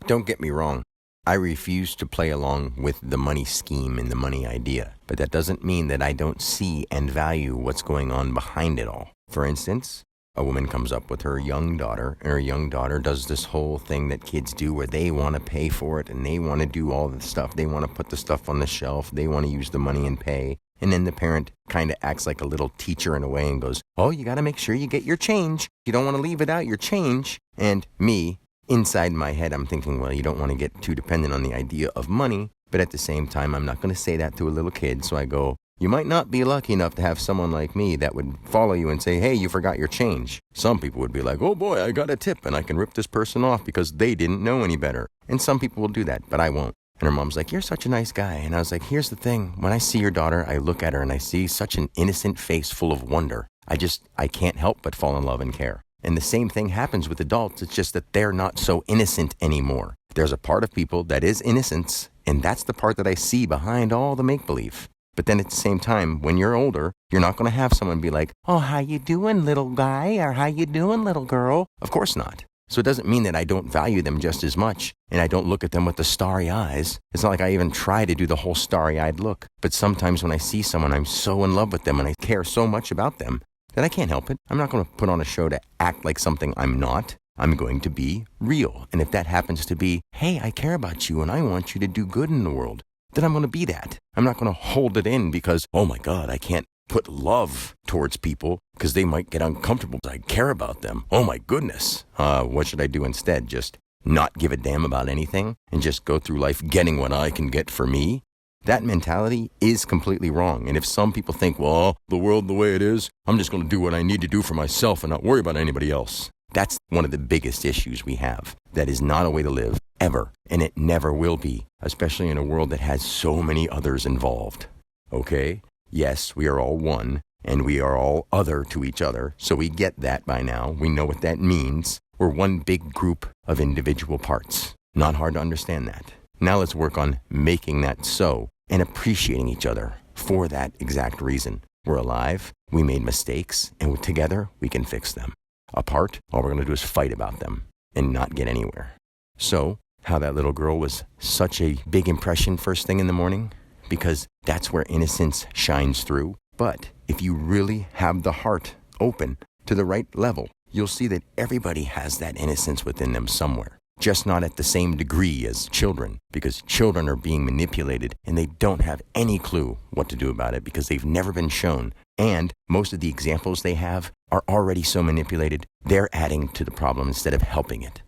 Don't get me wrong. I refuse to play along with the money scheme and the money idea, but that doesn't mean that I don't see and value what's going on behind it all. For instance, a woman comes up with her young daughter, and her young daughter does this whole thing that kids do where they want to pay for it and they want to do all the stuff. They want to put the stuff on the shelf. They want to use the money and pay. And then the parent kind of acts like a little teacher in a way and goes, oh, you got to make sure you get your change. You don't want to leave without your change. And me, inside my head, I'm thinking, well, you don't want to get too dependent on the idea of money. But at the same time, I'm not going to say that to a little kid. So I go, you might not be lucky enough to have someone like me that would follow you and say, hey, you forgot your change. Some people would be like, oh boy, I got a tip and I can rip this person off because they didn't know any better. And some people will do that, but I won't. And her mom's like, you're such a nice guy. And I was like, here's the thing. When I see your daughter, I look at her and I see such an innocent face full of wonder. I can't help but fall in love and care. And the same thing happens with adults. It's just that they're not so innocent anymore. There's a part of people that is innocence, and that's the part that I see behind all the make-believe. But then at the same time, when you're older, you're not going to have someone be like, oh, how you doing, little guy? Or how you doing, little girl? Of course not. So it doesn't mean that I don't value them just as much, and I don't look at them with the starry eyes. It's not like I even try to do the whole starry-eyed look. But sometimes when I see someone, I'm so in love with them and I care so much about them that I can't help it. I'm not going to put on a show to act like something I'm not. I'm going to be real. And if that happens to be, hey, I care about you and I want you to do good in the world, then I'm going to be that. I'm not going to hold it in because, oh my God, I can't put love towards people because they might get uncomfortable. I care about them. Oh my goodness. What should I do instead? Just not give a damn about anything and just go through life getting what I can get for me? That mentality is completely wrong. And if some people think, well, the world the way it is, I'm just going to do what I need to do for myself and not worry about anybody else. That's one of the biggest issues we have. That is not a way to live, ever. And it never will be, especially in a world that has so many others involved. Okay? Yes, we are all one, and we are all other to each other. So we get that by now. We know what that means. We're one big group of individual parts. Not hard to understand that. Now let's work on making that so and appreciating each other for that exact reason. We're alive, we made mistakes, and together we can fix them. Apart, all we're going to do is fight about them and not get anywhere. So, how that little girl was such a big impression first thing in the morning, because that's where innocence shines through. But if you really have the heart open to the right level, you'll see that everybody has that innocence within them somewhere. Just not at the same degree as children, because children are being manipulated and they don't have any clue what to do about it because they've never been shown. And most of the examples they have are already so manipulated, they're adding to the problem instead of helping it.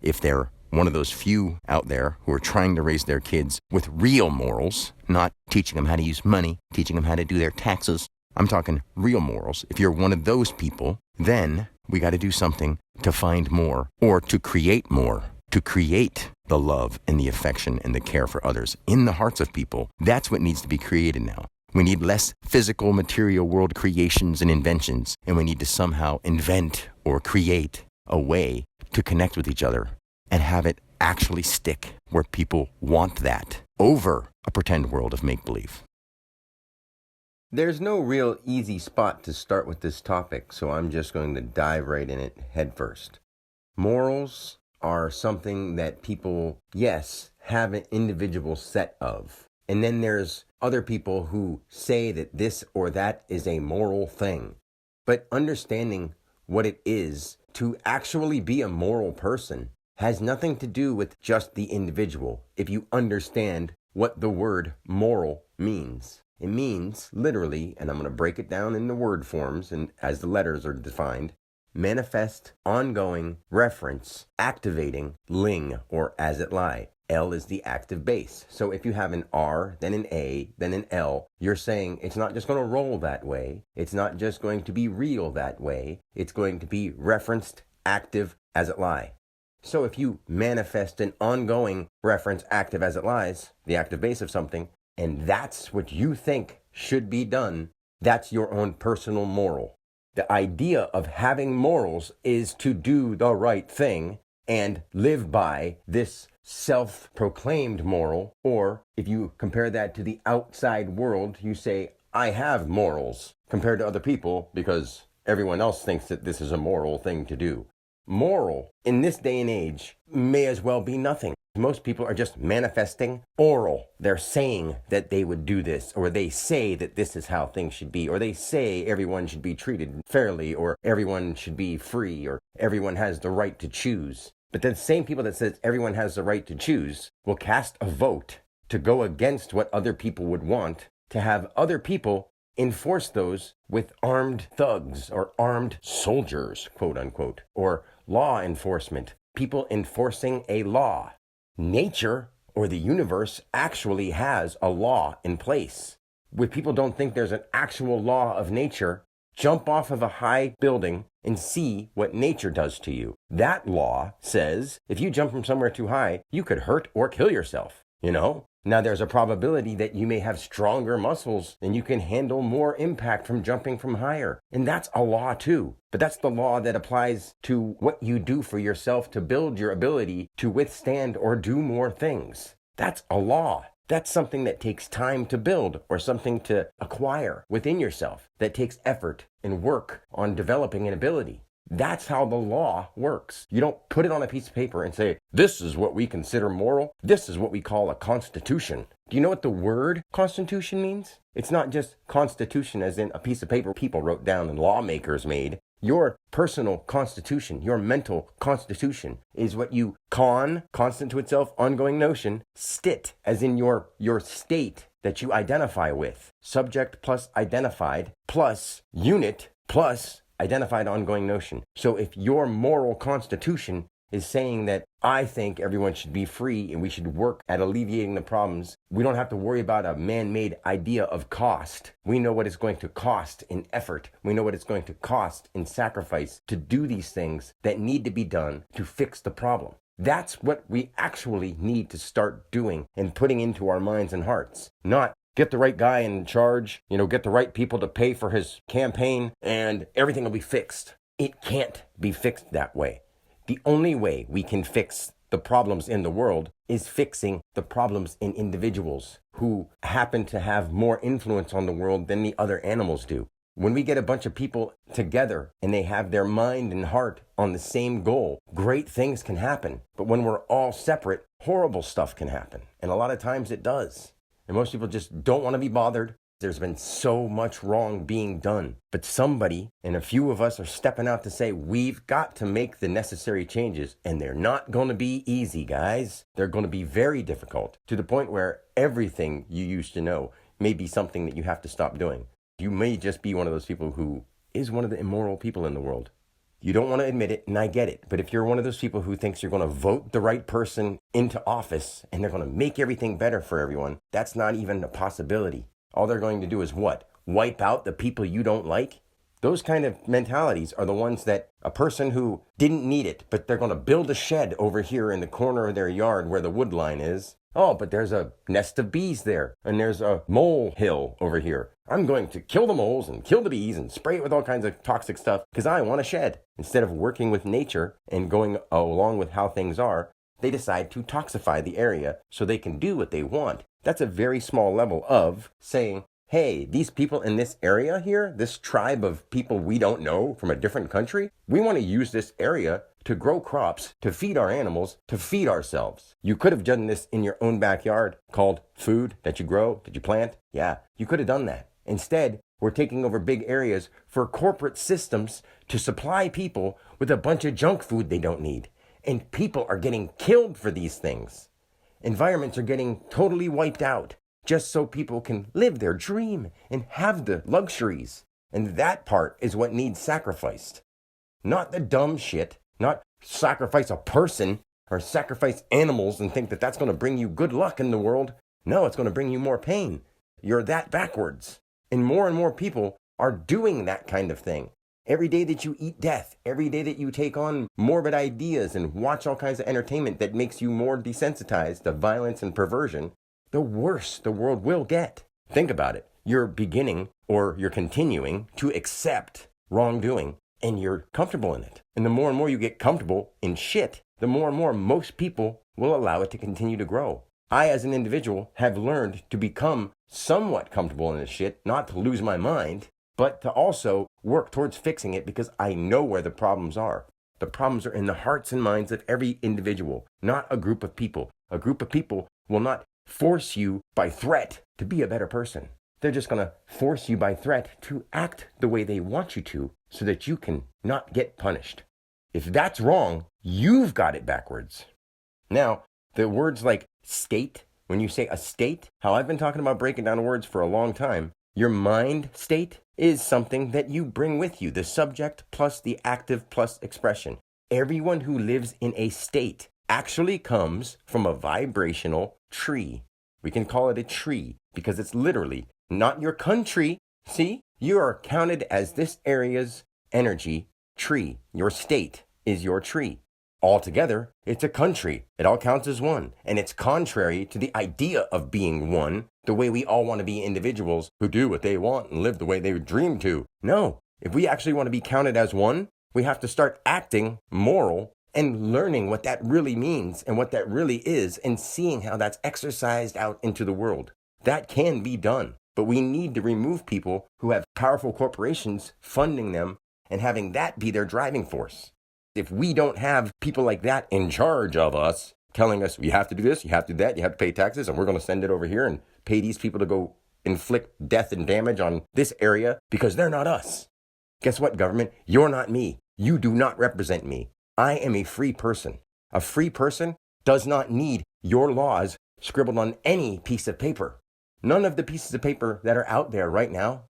If they're one of those few out there who are trying to raise their kids with real morals, not teaching them how to use money, teaching them how to do their taxes, I'm talking real morals. If you're one of those people, then we got to do something to find more or to create more, to create the love and the affection and the care for others in the hearts of people. That's what needs to be created now. We need less physical material world creations and inventions, and we need to somehow invent or create a way to connect with each other and have it actually stick where people want that over a pretend world of make-believe. There's no real easy spot to start with this topic, so I'm just going to dive right in it head first. Morals are something that people, yes, have an individual set of. And then there's other people who say that this or that is a moral thing. But understanding what it is to actually be a moral person has nothing to do with just the individual if you understand what the word moral means. It means, literally, and I'm going to break it down into word forms and as the letters are defined, manifest, ongoing, reference, activating, ling, or as it lie. L is the active base. So if you have an R, then an A, then an L, you're saying it's not just going to roll that way. It's not just going to be real that way. It's going to be referenced, active, as it lie. So if you manifest an ongoing reference, active as it lies, the active base of something, and that's what you think should be done, that's your own personal moral. The idea of having morals is to do the right thing and live by this self-proclaimed moral, or if you compare that to the outside world, you say, I have morals compared to other people because everyone else thinks that this is a moral thing to do. moral in this day and age may as well be nothing. Most people are just manifesting oral. They're saying that they would do this, or they say that this is how things should be, or they say everyone should be treated fairly, or everyone should be free, or everyone has the right to choose. But the same people that says everyone has the right to choose will cast a vote to go against what other people would want, to have other people enforce those with armed thugs or armed soldiers, quote unquote, or law enforcement, people enforcing a law. Nature or the universe actually has a law in place. When people don't think there's an actual law of nature, jump off of a high building and see what nature does to you. That law says if you jump from somewhere too high, you could hurt or kill yourself, you know? Now, there's a probability that you may have stronger muscles and you can handle more impact from jumping from higher. And that's a law too. But that's the law that applies to what you do for yourself to build your ability to withstand or do more things. That's a law. That's something that takes time to build or something to acquire within yourself that takes effort and work on developing an ability. That's how the law works. You don't put it on a piece of paper and say, this is what we consider moral. This is what we call a constitution. Do you know what the word constitution means? It's not just constitution as in a piece of paper people wrote down and lawmakers made. Your personal constitution, your mental constitution is what you constant to itself, ongoing notion, stit, as in your state that you identify with. Subject plus identified plus unit plus identified ongoing notion. So if your moral constitution is saying that I think everyone should be free and we should work at alleviating the problems, we don't have to worry about a man-made idea of cost. We know what it's going to cost in effort. We know what it's going to cost in sacrifice to do these things that need to be done to fix the problem. That's what we actually need to start doing and putting into our minds and hearts. Not get the right guy in charge, get the right people to pay for his campaign, and everything will be fixed. It can't be fixed that way. The only way we can fix the problems in the world is fixing the problems in individuals who happen to have more influence on the world than the other animals do. When we get a bunch of people together and they have their mind and heart on the same goal, great things can happen. But when we're all separate, horrible stuff can happen. And a lot of times it does. And most people just don't want to be bothered. There's been so much wrong being done. But somebody, and a few of us are stepping out to say, we've got to make the necessary changes. And they're not going to be easy, guys. They're going to be very difficult, to the point where everything you used to know may be something that you have to stop doing. You may just be one of those people who is one of the immoral people in the world. You don't want to admit it, and I get it. But if you're one of those people who thinks you're going to vote the right person into office and they're going to make everything better for everyone, that's not even a possibility. All they're going to do is what? Wipe out the people you don't like? Those kind of mentalities are the ones that a person who didn't need it, but they're going to build a shed over here in the corner of their yard where the wood line is. Oh, but there's a nest of bees there, and there's a mole hill over here. I'm going to kill the moles and kill the bees and spray it with all kinds of toxic stuff because I want a shed. Instead of working with nature and going along with how things are, they decide to toxify the area so they can do what they want. That's a very small level of saying, hey, these people in this area here, this tribe of people we don't know from a different country, we want to use this area to grow crops, to feed our animals, to feed ourselves. You could have done this in your own backyard, called food that you grow, that you plant. Yeah, you could have done that. Instead, we're taking over big areas for corporate systems to supply people with a bunch of junk food they don't need. And people are getting killed for these things. Environments are getting totally wiped out just so people can live their dream and have the luxuries. And that part is what needs sacrificed. Not the dumb shit. Not sacrifice a person or sacrifice animals and think that that's going to bring you good luck in the world. No, it's going to bring you more pain. You're that backwards. And more people are doing that kind of thing. Every day that you eat death, every day that you take on morbid ideas and watch all kinds of entertainment that makes you more desensitized to violence and perversion, the worse the world will get. Think about it. You're beginning or you're continuing to accept wrongdoing and you're comfortable in it. And the more and more you get comfortable in shit, the more and more most people will allow it to continue to grow. I, as an individual, have learned to become somewhat comfortable in this shit, not to lose my mind, but to also work towards fixing it because I know where the problems are. The problems are in the hearts and minds of every individual, not a group of people. A group of people will not force you by threat to be a better person. They're just going to force you by threat to act the way they want you to so that you can not get punished. If that's wrong, you've got it backwards. Now, the words like state, when you say a state, how I've been talking about breaking down words for a long time, your mind state is something that you bring with you, the subject plus the active plus expression. Everyone who lives in a state actually comes from a vibrational tree. We can call it a tree because it's literally not your country. See, you are counted as this area's energy tree. Your state is your tree. Altogether, it's a country. It all counts as one. And it's contrary to the idea of being one, the way we all want to be individuals who do what they want and live the way they dream to. No, if we actually want to be counted as one, we have to start acting moral and learning what that really means and what that really is and seeing how that's exercised out into the world. That can be done, but we need to remove people who have powerful corporations funding them and having that be their driving force. If we don't have people like that in charge of us, telling us you have to do this, you have to do that, you have to pay taxes, and we're going to send it over here and pay these people to go inflict death and damage on this area because they're not us. Guess what, government? You're not me. You do not represent me. I am a free person. A free person does not need your laws scribbled on any piece of paper. None of the pieces of paper that are out there right now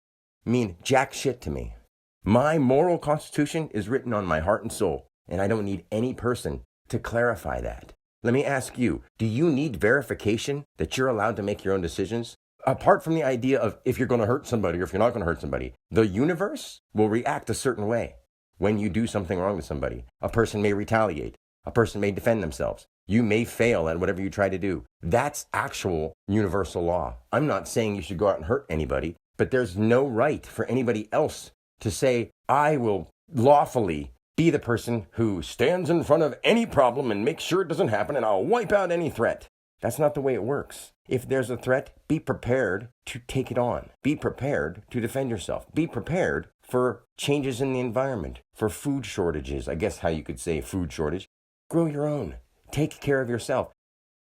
mean jack shit to me. My moral constitution is written on my heart and soul, and I don't need any person to clarify that. Let me ask you, do you need verification that you're allowed to make your own decisions? Apart from the idea of if you're going to hurt somebody or if you're not going to hurt somebody, the universe will react a certain way when you do something wrong to somebody. A person may retaliate. A person may defend themselves. You may fail at whatever you try to do. That's actual universal law. I'm not saying you should go out and hurt anybody, but there's no right for anybody else to say, I will lawfully be the person who stands in front of any problem and makes sure it doesn't happen, and I'll wipe out any threat. That's not the way it works. If there's a threat, be prepared to take it on. Be prepared to defend yourself. Be prepared for changes in the environment, for food shortages. I guess how you could say food shortage. Grow your own. Take care of yourself.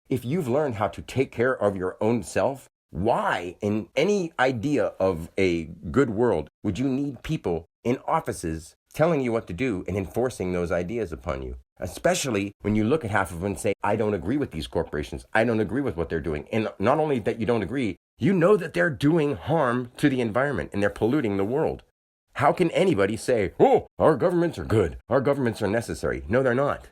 If you've learned how to take care of your own self, why in any idea of a good world would you need people in offices telling you what to do and enforcing those ideas upon you? Especially when you look at half of them and say, I don't agree with these corporations. I don't agree with what they're doing. And not only that you don't agree, you know that they're doing harm to the environment and they're polluting the world. How can anybody say, oh, our governments are good, our governments are necessary? No, they're not.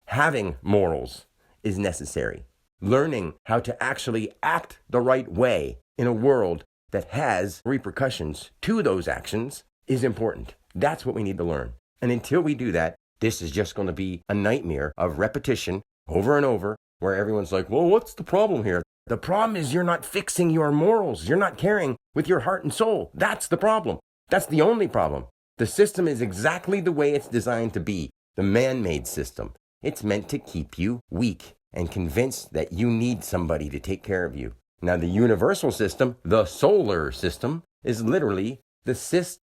Having morals is necessary. Learning how to actually act the right way in a world that has repercussions to those actions is important. That's what we need to learn. And until we do that, this is just going to be a nightmare of repetition over and over where everyone's like, well, what's the problem here? The problem is you're not fixing your morals. You're not caring with your heart and soul. That's the problem. That's the only problem. The system is exactly the way it's designed to be, the man-made system. It's meant to keep you weak and convinced that you need somebody to take care of you. Now, the universal system, the solar system, is literally the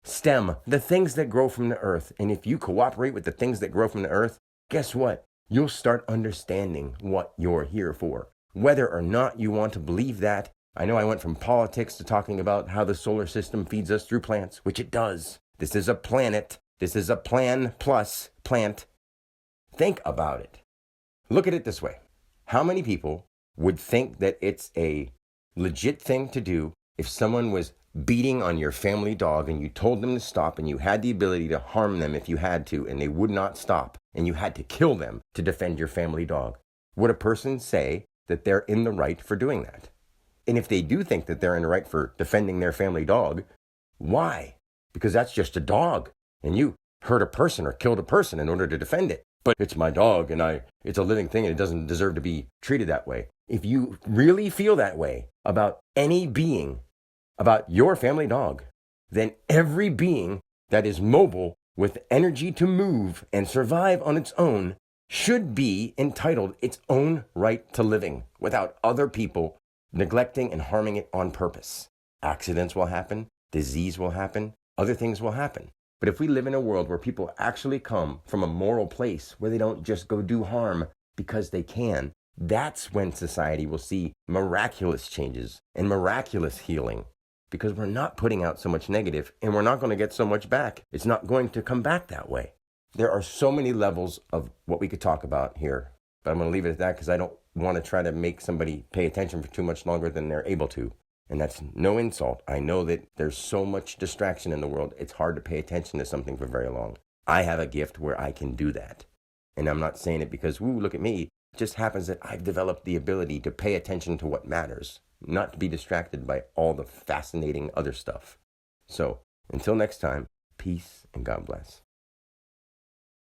stem, the things that grow from the earth. And if you cooperate with the things that grow from the earth, guess what? You'll start understanding what you're here for. Whether or not you want to believe that, I know I went from politics to talking about how the solar system feeds us through plants, which it does. This is a planet. This is a plan plus plant. Think about it. Look at it this way. How many people would think that it's a legit thing to do if someone was beating on your family dog and you told them to stop and you had the ability to harm them if you had to and they would not stop and you had to kill them to defend your family dog? Would a person say that they're in the right for doing that? And if they do think that they're in the right for defending their family dog, why? Because that's just a dog and you hurt a person or killed a person in order to defend it. But it's my dog and it's a living thing and it doesn't deserve to be treated that way. If you really feel that way about any being, about your family dog, then every being that is mobile with energy to move and survive on its own should be entitled its own right to living without other people neglecting and harming it on purpose. Accidents will happen, disease will happen, other things will happen. But if we live in a world where people actually come from a moral place, where they don't just go do harm because they can, that's when society will see miraculous changes and miraculous healing. Because we're not putting out so much negative, and we're not going to get so much back. It's not going to come back that way. There are so many levels of what we could talk about here, but I'm going to leave it at that because I don't want to try to make somebody pay attention for too much longer than they're able to. And that's no insult. I know that there's so much distraction in the world, it's hard to pay attention to something for very long. I have a gift where I can do that. And I'm not saying it because, woo, look at me. It just happens that I've developed the ability to pay attention to what matters, not to be distracted by all the fascinating other stuff. So, until next time, peace and God bless.